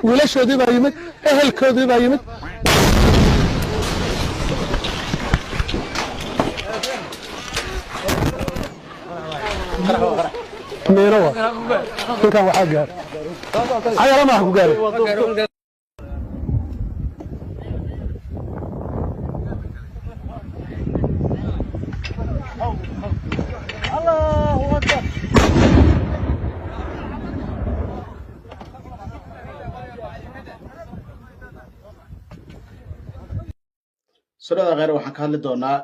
wiilashoodii baa yimid ehelkoodii baa yimid ميروا كان وحاجة عيال ما حكوا قال الله أكبر سورة غير waxaan ka hadli doonaa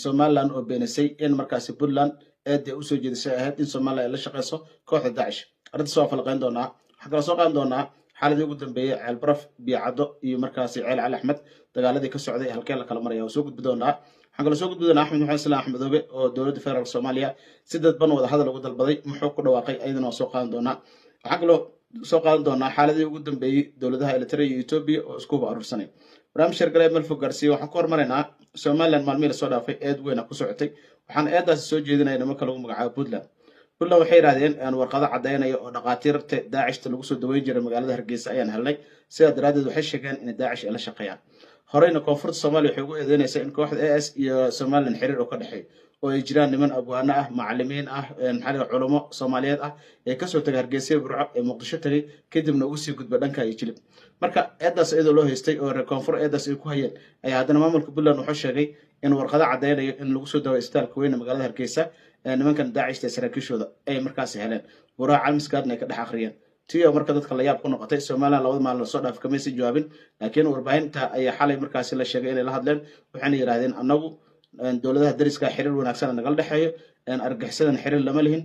Somaliland oo beenisay in markaasi Puntland eeday u soo jeedisay ahayd in Soomaaliya la shaqeyso kooxda Daesh arrinta soo falqayn doonaa waxa kala soo qaadan doonaa xaaladii ugu dambeeyay Ceel Baraf Biicado iyo markaasi Ceel Cali Axmed dagaaladii ka socday halkee la kala maray oo soo gudbi doonaa waxa kala soo gudbi doonaa Axmed Maxamed Salaam Axmedoobe oo dowladda federaalka Soomaaliya si dadban wada hadal ugu dalbaday muxuu ku dhawaaqay ayadana soo qaadan doonaa waxa kala soo qaadan doonaa xaaladii ugu dambeeyay dowladaha Eritrea iyo Ethiopia oo isku urursanay barnaamij shirkaleed meel fog gaarsiiyay waxaan ku hormaraynaa Somaliland maalmihii la soo dhaafay eed weyn ku socotay waxaan eedaasi soo jeedinayna marka lagu magacaabo Puntland waxay yiraahdeen aan warqado cadeynaya oo dhaqaatiirta Daesh lagu soo daweyn jiray magaalada Hargeysa ayaan helnay sida daraadeed waxay sheegeen in Daesh ay la shaqeeyaan horeyna koonfurta Soomaaliya waxay ugu eedeynaysaa in kooxda AS iyo Somaliland xiriir oo ka dhaxeeyo oo ay jiraan niman abwaano ah macallimiin ah maxalli culimo Soomaaliyeed ah ee ka soo tagay Hargeysa Burco ee Muqdisho tagay kadibna ugu sii gudba dhanka ay jilib marka eedaas iyadoo loo haystay oo reer koonfur eedaas ay ku hayeen ayaa haddana maamulka Puntland wuxuu sheegay in warqado cadeynayo in lagu soo daweeyo isbitaalka weyn ee magaalada Hargeysa nimankan Daesh ee saraakiishooda ay markaas heleen waraa caalamiskaadna ay ka dhex akhriyeen tiyo marka dadka la yaab ku noqotay Soomaaliland labada maalin soo dhaaf kamay si jawaabin laakiin warbaahinta ayaa xalay markaas la sheegay inay la hadleen waxaana yiraahdeen anagu dowladaha dariska xiriir wanaagsan naga dhaxeeyo argagixisadan xiriir lama lihin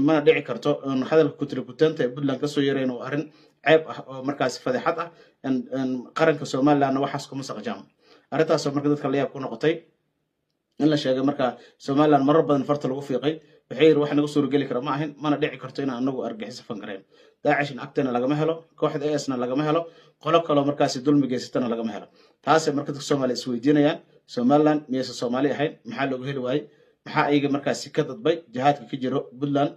mana dhici karto hadalka kutirikutanta ee Puntland ka soo yareen oo arrin ceeb ah oo markaas fadeexad ah qaranka Soomaaliland waxaas kuma saqajaan arrintaas marka dadka la yaab ku noqotay in la sheegay marka Somaliland marar badan farta lagu fiiqay waxay wax naga soo gali kara ma ahin mana dhici karto in anagu argagixis fan gareen Daesh in agtana lagama helo kooxda AS-na lagama helo qolo kale markaas dulmi geysatana lagama helo taas marka dadka Soomaaliya is weydiinayaan Somaliland miyaysa Soomaali ahayn maxaa looga heli waayay maxaa ayaga markaas ka dadbay jihaadka ka jiro Puntland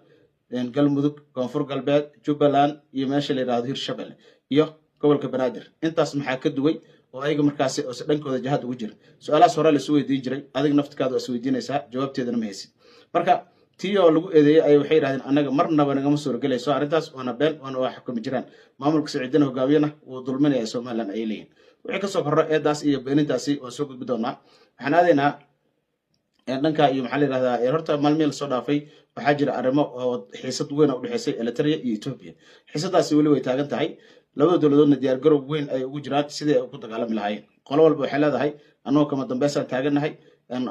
galmudug koonfur galbeed Jubbaland iyo meesha la yiraahdo Hirshabelle iyo gobolka Banaadir intaas maxaa ka duway oo ayaga markaas oo dhankooda jihaad ugu jira su'aalahaas hore la soo weydiin jiray adiga naftaada is weydiinaysaa jawaabteedana ma haysid marka tiyo lagu eedeeyay ay waxay yiraahdeen anaga marnaba naga ma soo galayso arrintaas wana been wana wax xukumi jiraan maamulka Siciidana hogaamiyana uu dulminaya Somaliland ay leeyihiin wixii ka soo korro eedaas iyo beenintaasi oo soo gudbi doonaa waxaan aadeynaa dhanka iyo maxaa la yiraahdaa horta maalmihii la soo dhaafay waxaa jira arrimo oo xiisad weyn u dhaxaysay Eritrea iyo Ethiopia xiisadaasi wali way taagan tahay labada dowladoodna diyaar garow weyn ay ugu jiraan sidii ay ku dagaalami lahaayeen qolo walba waxay leedahay anoo kama dambeysaan taaganahay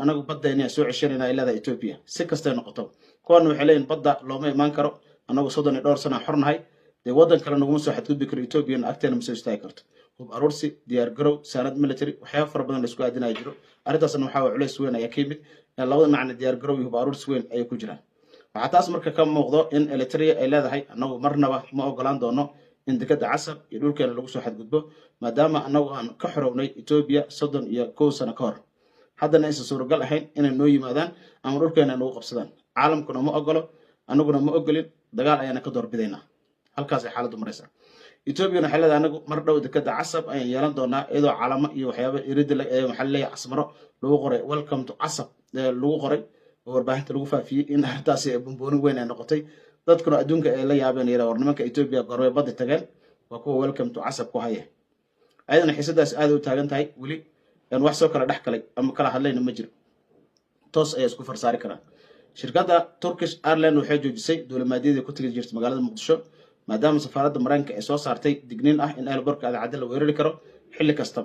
anagu badda inay soo ceshanayna ay leedahay Ethiopia si kasta noqoto kuwan waxay leeyihiin badda looma imaan karo anagu 32 sano xornahay de wadan kale nagu soo xadgudbi karo Ethiopia agteena ma soo istaagi karto hub aruursi diyaar garow sanad military waxyaabo fara badan la isku aadinay jiro arrintaasna waxa uu culays weyn ayaa ka yimid labada macna diyaar garow iyo hub aruursi weyn ay ku jiraan waxa taas marka ka muuqdo in Eritrea ay leedahay anagu marnaba ma ogolaan doono in dekada casab iyo dhulkeena lagu soo xadgudbo maadaama anagu aan ka xorownay Ethiopia 31 sano ka hor haddana aysan suuragal ahayn inay noo yimaadaan ama dhulkeena nagu qabsadaan caalamkuna ma ogolo anaguna ma ogolin dagaal ayaana ka doorbidaynaa halkaas ay xaaladdu maraysaa Ethiopia waxay leedahay anagu mar dhow dekada casab ayaan yeelan doonaa iyadoo calamo iyo waxyaabo irid maxaa leeyahay asmaro lagu qoray welcome to casab lagu qoray oo warbaahinta lagu faafiyay in arrintaasi bumbuunin weyn ay noqotay dadkuna adduunka ay la yaabeen yara warnimanka Ethiopia gorway badda tageen waa kuwa welcome to casab ku haya ayadana xiisadaas aad u taagan tahay wali wax soo kala dhex galay ama kala hadlayna ma jiro toos ay isku farsaari karaan shirkadda Turkish Airlines waxay joojisay duulimaadyadii ku tagi jirtay magaalada Muqdisho maadaama safaaradda Mareykanka ay soo saartay digniin ah in airportka cadaalad la weerari karo xilli kasta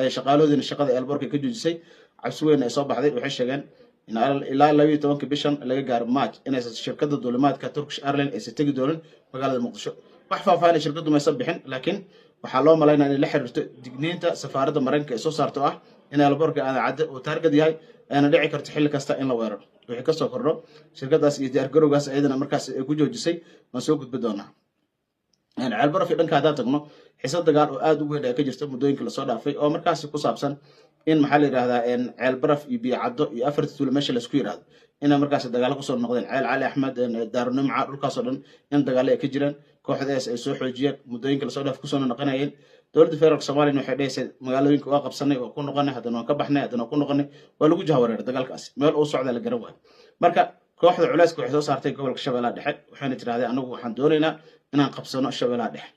ay shaqaaloodina shaqada airportka ka joojisay cabsi weyn ay soo baxday waxay sheegeen in ilaa 12 bishan laga gaaro March inay shirkadda duulimaadka Turkish Airlines ay tagi doonaan magaalada Muqdisho wax faahfaahin shirkaddu ma sabixin laakiin waxaa loo maleynayaa in la xiriirto digniinta safaaradda Mareykanka ee soo saarto ah in airportka cadaalad uu target yahay ayna dhici karto xilli kasta in la weeraro wixii ka soo kordho shirkadaas iyo diyaar garowgaas ayadana markaas ay ku joojisay ma soo gudbi doonaa Ceel Baraf dhanka hadda tagno xiisad dagaal oo aad u weyn ay ka jirto muddooyinka la soo dhaafay oo markaas ku saabsan in maxaa la yiraahdaa Ceel Baraf iyo Biicado iyo afarta tuulo meesha la isku yiraahdo in markaas dagaal ku soo noqdeen Ceel Cali Axmed Daarunimca dhulkaas oo dhan in dagaal ay ka jiraan kooxdaas ay soo xoojiyeen muddooyinka lasoo dhaaf kusoo noqonayeen dowladda federaalka soomaaliya waxay dhahaysay magaalooyinka waa qabsanay waa ku noqonay haddana waan ka baxnay haddana waan ku noqonay waa lagu jahawareeray dagaalkaasi meel uu socda la garan waayo marka kooxda culayska waxay soo saartay gobolka shabeellaha dhexe waxayna tirahdeen anagu waxaan doonaynaa inaan qabsano shabeellaha dhexe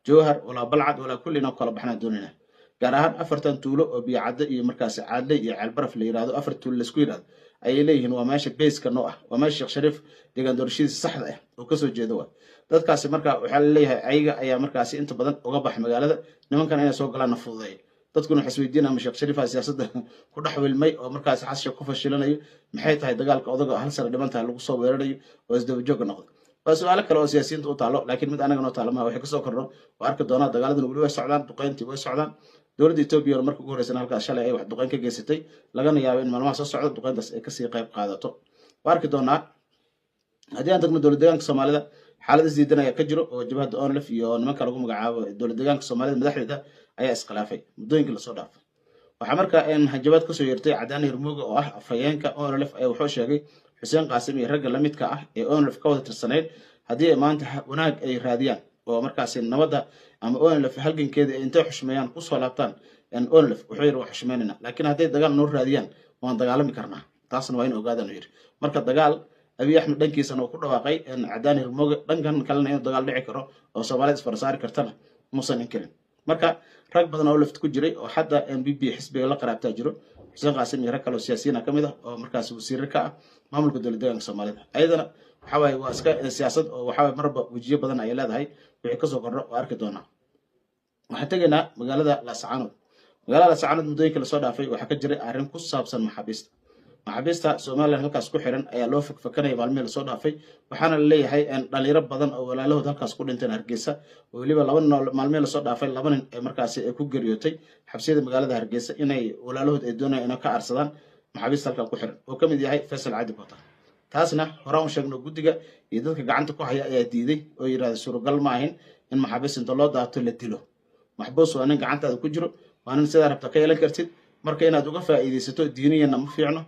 jowhar walaa balcad walaa kulli inaan kala baxnaan doonaynaa gaar ahaan afartan tuulo oo biyacadda iyo markaasi caadle iyo ceelbaraf la yidhahdo afar tuulo laisku yidhahdo ayay leeyihiin waa meesha beyska noo ah waa meesha sheekh shariif deegaan doorashadiisa saxda ah oo kasoo jeeda waa dadkaasi marka waxaa la leeyahay ayaga ayaa markaasi inta badan uga baxa magaalada nimankan inay soo galaan na fududeeya dadkuna waxay isweydiinaya ma sheekh shariifa siyaasadda ku dhex wilmay oo markaasi xasasha ku fashilanayo maxay tahay dagaalka odaga hal sano dhiman tahay lagu soo weerarayo oo isdabajooga noqday waa su-aalo kale oo siyaasiyiinta u taalo laakiin mid anaga noo taalo maha waxay kasoo kordho waa arki doonaa dagaaladuna weli way socdaan duqeyntii way socdaan dowladda etoobiya marka ugu horreysana halkaas shalay ay wax duqeyn ka geysatay lagana yaabo in maalmaha soo socda duqeyntaas ay kasii qayb qaadato waa arki doonaa haddii aan tagno dowlad deegaanka soomaalida xaalad isdiidan ayaa ka jiro oo jabhadda onlef iyo nimanka lagu magacaabo dowlad deegaanka soomaalida madaxdeeda ayaa iskhilaafay muddooyinkii lasoo dhaafay waxaa marka hanjabaad kasoo yeertay cadaani hirmooga oo ah afhayeenka onlef ayaa wuxuu sheegay xuseen qaasim iyo ragga la midka ah ee onlef ka wada tirsanayd haddii ay maanta wanaag ay raadiyaan oo markaasi nabadda ama onlef halgankeeda ay intay xushmeeyaan kusoo laabtaan onlef wuxuu yidhi waa xushmeynayna laakiin hadday dagaal noo raadiyaan waan dagaalami karnaa taasna waa in ogaadaan yidhi marka dagaal abiy axmed dhankiisana uu ku dhawaaqay cadaani hirmooge dhankan kalena inuu dagaal dhici karo oo soomaalida isfarasaari kartana muusan inkelin marka rag badan oo lafta ku jiray oo hadda mbb xisbiga la qaraabtaa jiro xuseen qaasim iyo rag kale oo siyaasiyiina ka mid ah oo markaasi wasiire ka ah maamulka dowlad deegaanka soomaalida ayadana waxawaaye waa iska siyaasad oo waxawaaye marba wejiyo badan ayay leedahay wixii kasoo kordho waa arki doonaa waxaan tegaynaa magaalada laascaanood magaalada laascaanood muddooyinka lasoo dhaafay waxaa ka jiray arrin ku saabsan maxaabiista somalilan halkaas ku xiran ayaa loo fakfakanaya maalmihii lasoo dhaafay waxaana la leeyahay dhalinyaro badan oo walaalahood halkaas ku dhinteen hargeysa oo weliba maalmihii lasoo dhaafay laba nin ee markaasi ay ku geeriyootay xabsiyada magaalada hargeysa inay walaalahood ay doonayaan inay ka arsadaan maxaabiista halkaa ku xiran oo ka mid yahay faysal cadi bota taasna horaan u sheegno guddiga iyo dadka gacanta ku haya ayaa diiday oo yidhahda suuragal ma ahin in maxaabiist inta loo daato la dilo maxbuus waa nin gacantaada ku jiro waa nin sidaa rabta ka yeelan kartid marka inaad uga faa'iidaysato diiniyana ma fiicno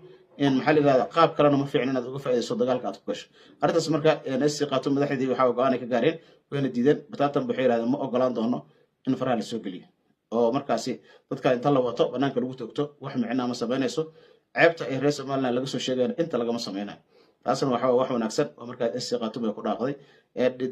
maxaa la yidhahda qaab kalena ma fiicno inaad uga faa'iidayso dagaalka aad ku gasho arrintaas marka sc qaato madaxdeedii waxaa go-aan ay ka gaareen wayna diideen bataatan waxay yidhahdeen ma ogolaan doono in faraha la soo geliyo oo markaasi dadka inta la wato banaanka lagu toogto wax micnaa ma samaynayso ceebta ay reer somaliland laga soo sheegayana inta lagama samaynayo taasna waxaa wax wanaagsan oo markaa sc qaatum ay ku dhaaqday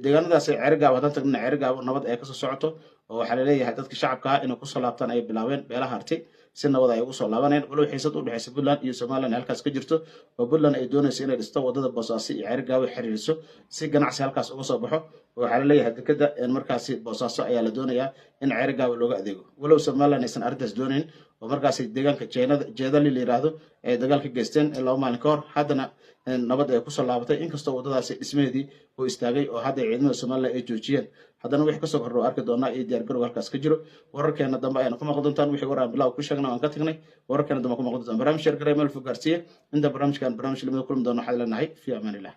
deegaanadaas ceerigaabo haddaan tagnina ceerigaabo nabad ay kasoo socoto oo waxaa laleeyahay dadka shacabka ah inay kusoo laabtaan ay bilaabeen beelaha harti si nabad ay ugu soo laabaneen walow xiisad u dhexaysa puntland iyo somaliland halkaas ka jirto oo puntland ay doonayso inay dhisto wadada boosaaso iyo ceerigaabo xiriiriso si ganacsi halkaas uga soo baxo oo waxaa laleeyahay dekeda markaasi boosaaso ayaa la doonayaa in ceerigaabo looga adeego walow somaliland aysan arrintaas doonayn oo markaasi deegaanka jeedali la yidhaahdo ay dagaal ka geysteen in 2 maalin ka hor haddana nabad ay kusoo laabatay inkastoo waddadaasi dhismaheedii uu istaagay oo hadda ciidamada somaliland ay joojiyeen haddana wixii kasoo kordho arki doonaa iyo diyaargarow halkaas ka jiro wararkeena dambe ayana ku maqli doontaan wixii war aan bilaw ku sheegna waan ka tagnay wararkeena dambe ku maqli doontaan barnaamij sheer garay meel fog gaarsiiye inta barnaamijkan barnaamij lamada kulmi doono waxaad leenahay fi amaanillah